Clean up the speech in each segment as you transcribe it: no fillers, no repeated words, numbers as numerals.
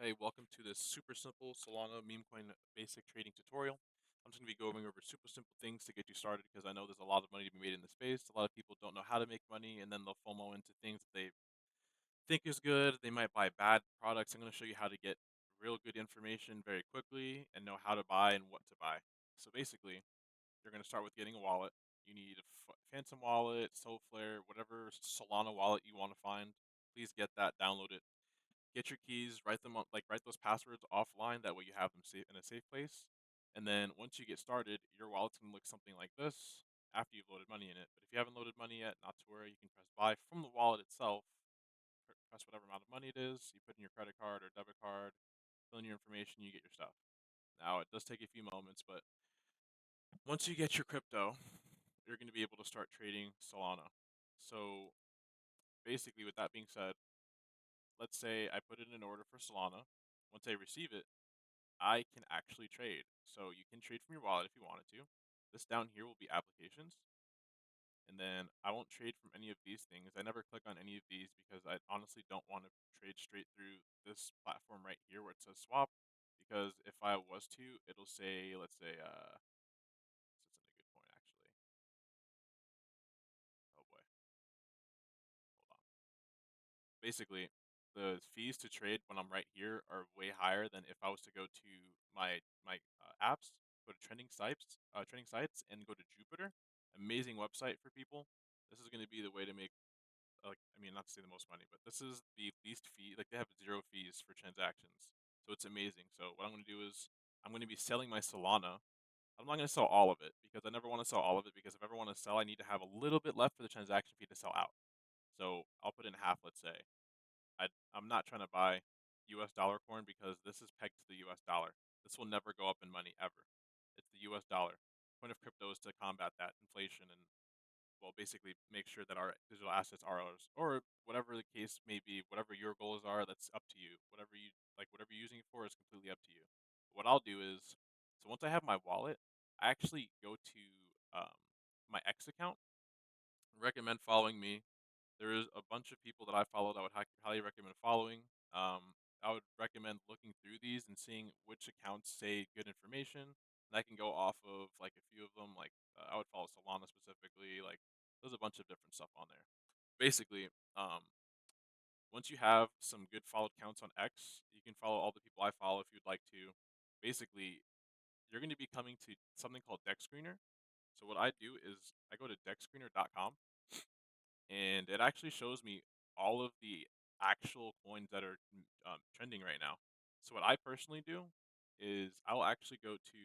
Hey, welcome to this super simple Solana meme coin basic trading tutorial. I'm just going to be going over super simple things to get you started because I know there's a lot of money to be made in the space. A lot of people don't know how to make money and then they'll FOMO into things that they think is good. They might buy bad products. I'm going to show you how to get real good information very quickly and know how to buy and what to buy. So basically, you're going to start with getting a wallet. You need a Phantom wallet, Soulflare, whatever Solana wallet you want to find. Please get that, download it, get your keys, write them on, like write those passwords offline. That way you have them safe in a safe place. And then once you get started, your wallet's gonna look something like this after you've loaded money in it. But if you haven't loaded money yet, not to worry. You can press buy from the wallet itself. Press whatever amount of money it is. You put in your credit card or debit card, fill in your information, you get your stuff. Now it does take a few moments, but once you get your crypto, you're going to be able to start trading Solana. So basically, with that being said, let's say I put in an order for Solana. Once I receive it, I can actually trade. So you can trade from your wallet if you wanted to. This down here will be applications. And then I won't trade from any of these things. I never click on any of these because I honestly don't want to trade straight through this platform right here where it says swap. Because if I was to, it'll say, let's say, this isn't a good point actually. Oh boy, hold on. Basically, the fees to trade when I'm right here are way higher than if I was to go to my apps, go to trending sites, and go to Jupiter. Amazing website for people. This is going to be the way to make, like, I mean, not to say the most money, but this is the least fee. Like, they have zero fees for transactions, so it's amazing. So what I'm going to do is I'm going to be selling my Solana. I'm not going to sell all of it because I never want to sell all of it, because if I ever want to sell, I need to have a little bit left for the transaction fee to sell out. So I'll put in half, let's say. I'm not trying to buy U.S. dollar coin because this is pegged to the U.S. dollar. This will never go up in money ever. It's the U.S. dollar. Point of crypto is to combat that inflation and, well, basically make sure that our digital assets are ours, or whatever the case may be. Whatever your goals are, that's up to you. Whatever you like, whatever you're using it for, is completely up to you. What I'll do is, so once I have my wallet, I actually go to um, my X account. Recommend following me. There is a bunch of people that I follow that I would highly recommend following. I would recommend looking through these and seeing which accounts say good information. And I can go off of like a few of them. Like, I would follow Solana specifically. Like, there's a bunch of different stuff on there. Basically, once you have some good followed counts on X, you can follow all the people I follow if you'd like to. Basically, you're going to be coming to something called DexScreener. So what I do is I go to DexScreener.com, and it actually shows me all of the actual coins that are trending right now. So what I personally do is I'll actually go to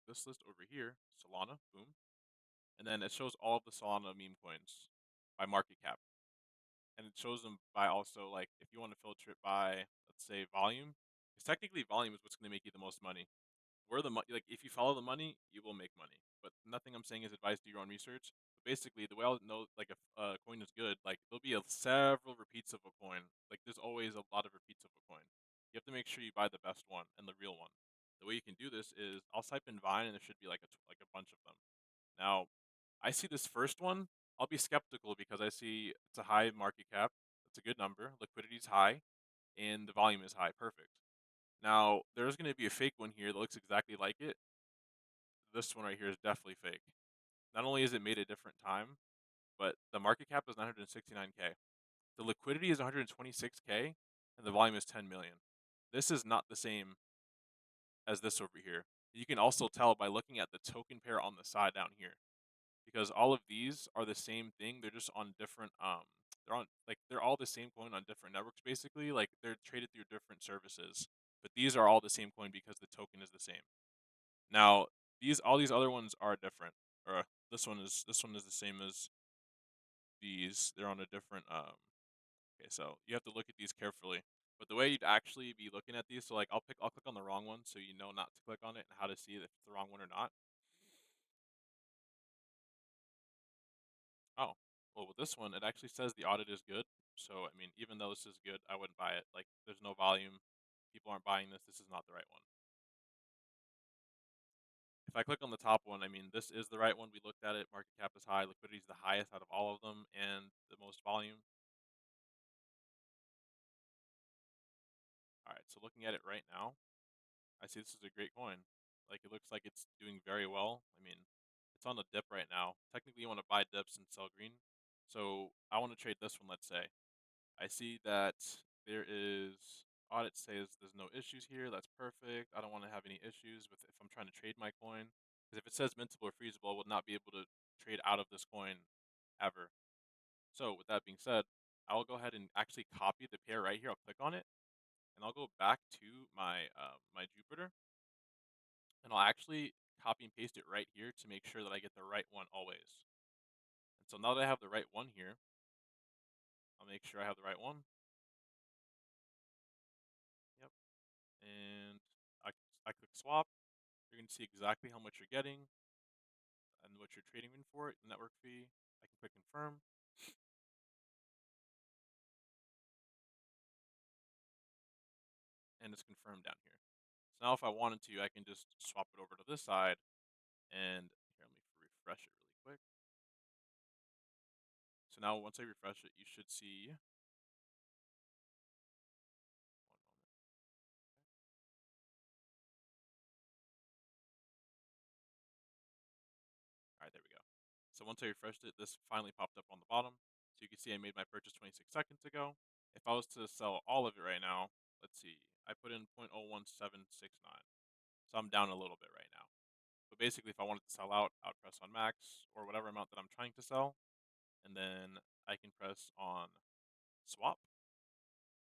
this list over here, Solana, boom, and then it shows all of the Solana meme coins by market cap, and it shows them by also, like, if you want to filter it by, let's say, volume, because technically volume is what's going to make you the most money. Where the money, like, if you follow the money, you will make money. But nothing I'm saying is advice. Do your own research. But basically, the way I'll know, like, if a coin is good, like, there'll be several repeats of a coin. Like, there's always a lot of repeats of a coin. You have to make sure you buy the best one and the real one. The way you can do this is I'll type in Vine, and there should be like like a bunch of them. Now, I see this first one. I'll be skeptical because I see it's a high market cap. It's a good number. Liquidity is high, and the volume is high. Perfect. Now, there's going to be a fake one here that looks exactly like it. This one right here is definitely fake. Not only is it made a different time, but the market cap is 969K. The liquidity is 126K, and the volume is 10 million. This is not the same as this over here. You can also tell by looking at the token pair on the side down here, because all of these are the same thing. They're just on different they're all the same coin on different networks basically. Like, they're traded through different services. But these are all the same coin because the token is the same. Now, all these other ones are different. Or this one is the same as these. They're on a different okay, so you have to look at these carefully. But the way you'd actually be looking at these, so like I'll click on the wrong one so you know not to click on it and how to see if it's the wrong one or not. Oh, well, with this one, it actually says the audit is good. So I mean, even though this is good, I wouldn't buy it. Like, there's no volume. People aren't buying this. This is not the right one. If I click on the top one, I mean, this is the right one. We looked at it. Market cap is high. Liquidity is the highest out of all of them, and the most volume. All right. so looking at it right now, I see this is a great coin. Like, it looks like it's doing very well. I mean, it's on the dip right now. Technically, you want to buy dips and sell green. So I want to trade this one, let's say. I see that there is audit says there's no issues here. That's perfect. I don't want to have any issues with if I'm trying to trade my coin. Because if it says mintable or freezable, I will not be able to trade out of this coin ever. So with that being said, I'll go ahead and actually copy the pair right here. I'll click on it and I'll go back to my Jupiter and I'll actually copy and paste it right here to make sure that I get the right one always. And so now that I have the right one here, I'll make sure I have the right one. Yep. And I, I click swap. You're going to see exactly how much you're getting and what you're trading in for, the network fee. I can click confirm and it's confirmed down here. So now if I wanted to, I can just swap it over to this side and here, let me refresh it really quick. So now once I refresh it, you should see, one moment. All right, there we go. So once I refreshed it, this finally popped up on the bottom. So you can see I made my purchase 26 seconds ago. If I was to sell all of it right now, let's see, I put in 0.01769. So I'm down a little bit right now. But basically, if I wanted to sell out, I would press on max or whatever amount that I'm trying to sell. And then I can press on swap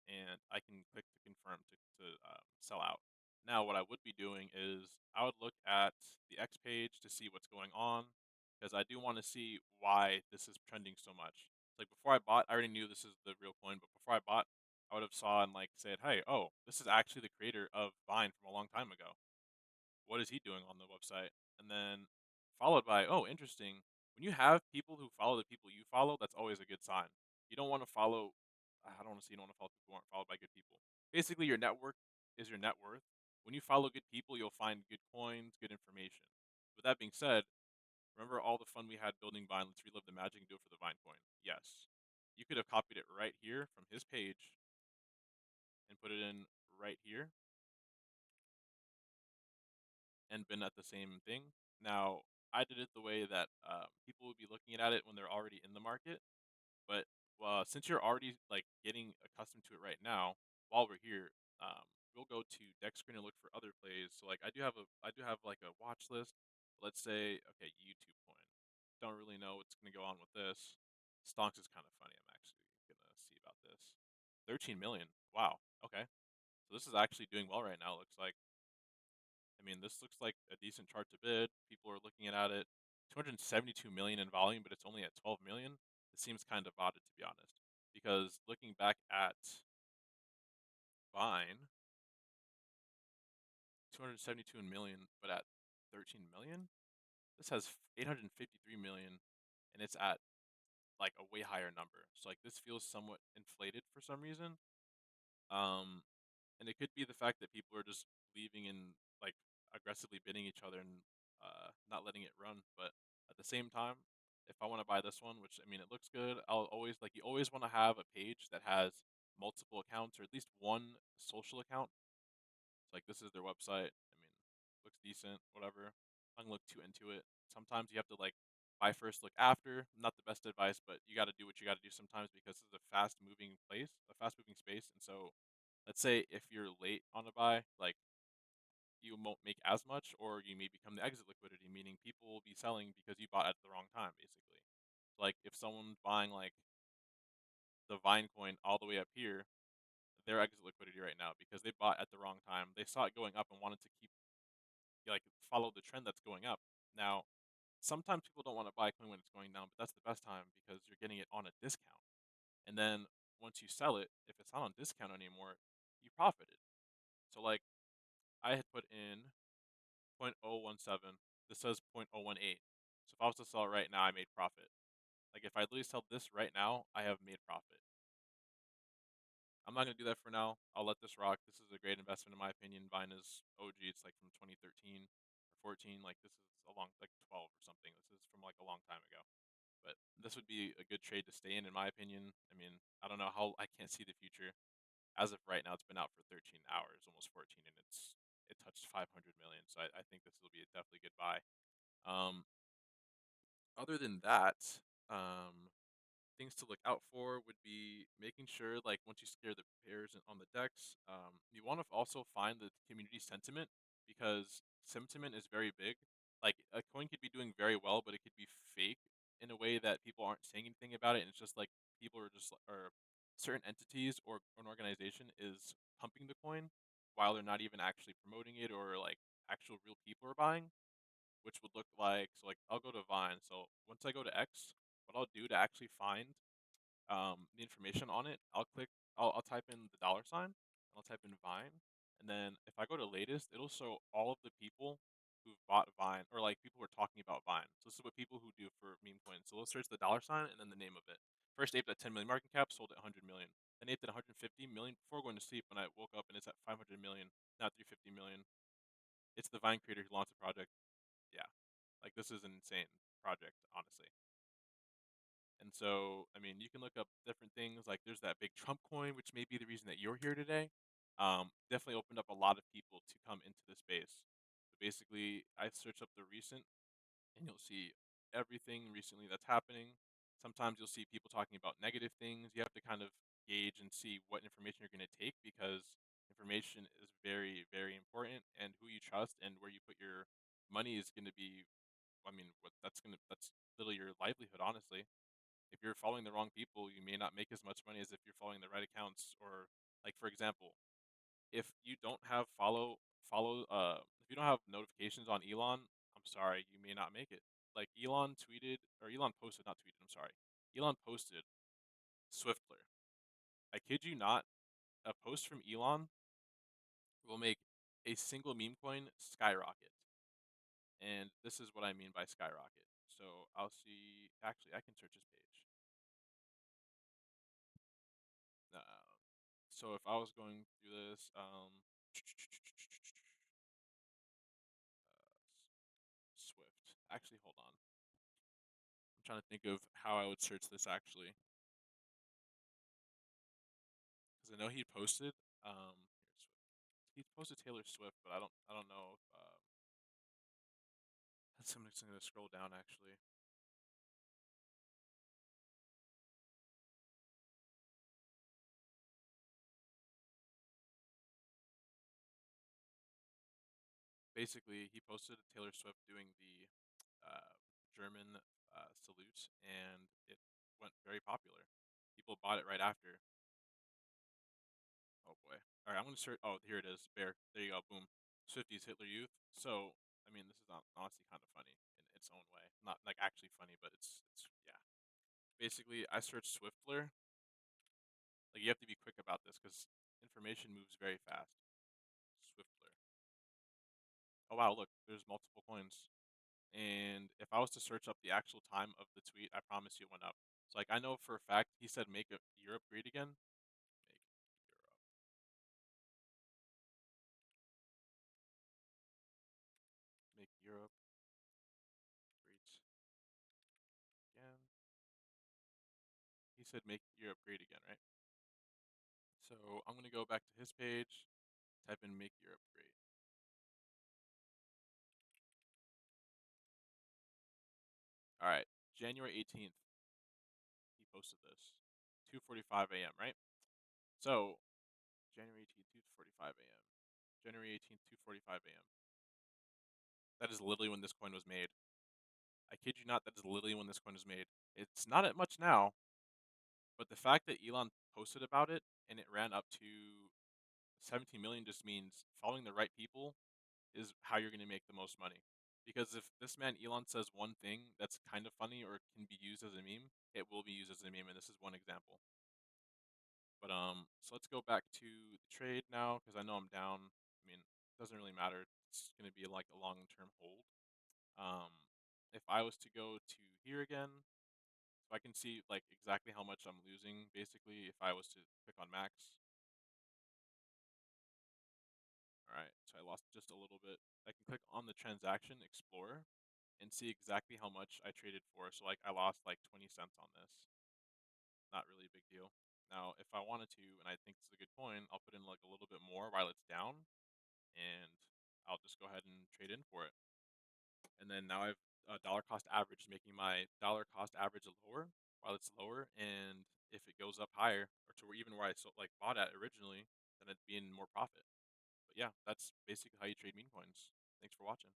and I can click to confirm to sell out. Now, what I would be doing is I would look at the X page to see what's going on because I do want to see why this is trending so much. Like before I bought, I already knew this is the real coin, but before I bought, I would have saw and like said, "Hey, oh, this is actually the creator of Vine from a long time ago. What is he doing on the website?" And then followed by, "Oh, interesting." When you have people who follow the people you follow, that's always a good sign. You don't want to follow. I don't want to say you don't want to follow people who aren't followed by good people. Basically, your network is your net worth. When you follow good people, you'll find good coins, good information. With that being said, remember all the fun we had building Vine. Let's relive the magic and do it for the Vine coin. Yes, you could have copied it right here from his page and put it in right here and been at the same thing. Now, I did it the way that people would be looking at it when they're already in the market. But since you're already like getting accustomed to it right now, while we're here, we'll go to DexScreener and look for other plays. So like I do have like a watch list. Let's say okay, YouTube coin. Don't really know what's gonna go on with this. Stonks is kind of funny. I'm actually gonna see about this. 13 million. Wow. Okay. So this is actually doing well right now. Looks like. I mean, this looks like a decent chart to bid. People are looking at it. 272 million in volume, but it's only at 12 million. It seems kind of odd, to be honest. Because looking back at Vine, 272 million, but at 13 million, this has 853 million, and it's at like a way higher number. So like this feels somewhat inflated for some reason. Um, and it could be the fact that people are just leaving and like aggressively bidding each other and not letting it run. But at the same time, if I want to buy this one, which I mean it looks good, I'll always like you always want to have a page that has multiple accounts or at least one social account. So, like this is their website. I mean, looks decent, whatever. I'm gonna look too into it. Sometimes you have to like buy first, look after. Not the best advice, but you got to do what you got to do sometimes because this is a fast moving place, a fast moving space, and so let's say if you're late on a buy, like you won't make as much, or you may become the exit liquidity, meaning people will be selling because you bought at the wrong time, basically. Like if someone's buying like the Vine coin all the way up here, they're exit liquidity right now because they bought at the wrong time. They saw it going up and wanted to keep like follow the trend that's going up. Now, sometimes people don't want to buy a coin when it's going down, but that's the best time because you're getting it on a discount. And then once you sell it, if it's not on discount anymore, you profited. So like I had put in 0.017. This says 0.018. So if I was to sell it right now, I made profit. Like if I literally sell this right now, I have made profit. I'm not gonna do that for now. I'll let this rock. This is a great investment in my opinion. Vine is OG. It's like from 2013 or 14. Like this is a long, like 12 or something. This is from like a long time ago. But this would be a good trade to stay in my opinion. I mean, I don't know how I can't see the future. As of right now, it's been out for 13 hours. almost 14, and it touched 500 million. So I think this will be a definitely good buy. Um, Other than that, things to look out for would be making sure, like, once you secure the pairs on the decks, you want to also find the community sentiment because sentiment is very big. Like, a coin could be doing very well, but it could be fake in a way that people aren't saying anything about it. And it's just like people are just, or certain entities or an organization is pumping the coin while they're not even actually promoting it or like actual real people are buying, which would look like, so like I'll go to Vine. So once I go to X, what I'll do to actually find the information on it, I'll type in the dollar sign, and I'll type in Vine, and then if I go to latest, it'll show all of the people who've bought Vine or like people who are talking about Vine. So this is what people who do for meme coins. So let's search the dollar sign and then the name of it. First aped at 10 million market cap, sold at 100 million. Then aped at 150 million before going to sleep when I woke up and it's at 500 million, now 350 million. It's the Vine creator who launched the project. Yeah, like this is an insane project, honestly. And so, I mean, you can look up different things. Like there's that big Trump coin, which may be the reason that you're here today. Definitely opened up a lot of people to come into the space. So basically, I search up the recent, and you'll see everything recently that's happening. Sometimes you'll see people talking about negative things. You have to kind of gauge and see what information you're going to take because information is very, very important, and who you trust and where you put your money is going to be. I mean, that's literally your livelihood, honestly. If you're following the wrong people, you may not make as much money as if you're following the right accounts. Or like for example, if you don't have if you don't have notifications on Elon, I'm sorry, you may not make it. Like Elon tweeted or Elon posted, not tweeted, I'm sorry. Elon posted Swiftler. I kid you not, a post from Elon will make a single meme coin skyrocket. And this is what I mean by skyrocket. So I'll see, actually I can search his page. Uh, so if I was going through this, Swift. Actually, hold on. I'm trying to think of how I would search this actually, because I know he posted. Here, Swift. He posted Taylor Swift, but I don't know if. I'm just gonna scroll down actually. Basically, he posted Taylor Swift doing the uh, German salute, and it went very popular. People bought it right after. Oh boy. All right, I'm gonna search. Oh, here it is. Bear. There you go. Boom. Swifties Hitler Youth. So, I mean, this is honestly kind of funny in its own way. Not like actually funny, but it's yeah. Basically, I searched Swiftler. Like you have to be quick about this because information moves very fast. Swiftler. Oh wow, look, there's multiple coins. And if I was to search up the actual time of the tweet, I promise you it went up. So like I know for a fact he said make Europe great again. Make Europe. Make Europe great again. He said make Europe great again, right? So I'm gonna go back to his page, type in make Europe great. All right, January 18th, he posted this, 2:45 a.m. Right? So January 18th, 2:45 a.m. January 18th, 2:45 a.m. That is literally when this coin was made. I kid you not, that is literally when this coin was made. It's not at much now, but the fact that Elon posted about it and it ran up to 17 million just means following the right people is how you're going to make the most money. Because if this man Elon says one thing that's kind of funny or can be used as a meme, it will be used as a meme, and this is one example. But so let's go back to the trade now because I know I'm down. I mean, it doesn't really matter. It's going to be like a long-term hold. Um, if I was to go to here again, so I can see like exactly how much I'm losing. Basically, if I was to click on max, all right, so I lost just a little bit. I can click on the transaction explorer and see exactly how much I traded for. So like I lost like 20 cents on this. Not really a big deal. Now, if I wanted to, and I think it's a good coin, I'll put in like a little bit more while it's down, and I'll just go ahead and trade in for it. And then now I've dollar cost average, making my dollar cost average lower while it's lower, and if it goes up higher or to where even where I like bought at originally, then it'd be in more profit. But yeah, that's basically how you trade meme coins. Thanks for watching.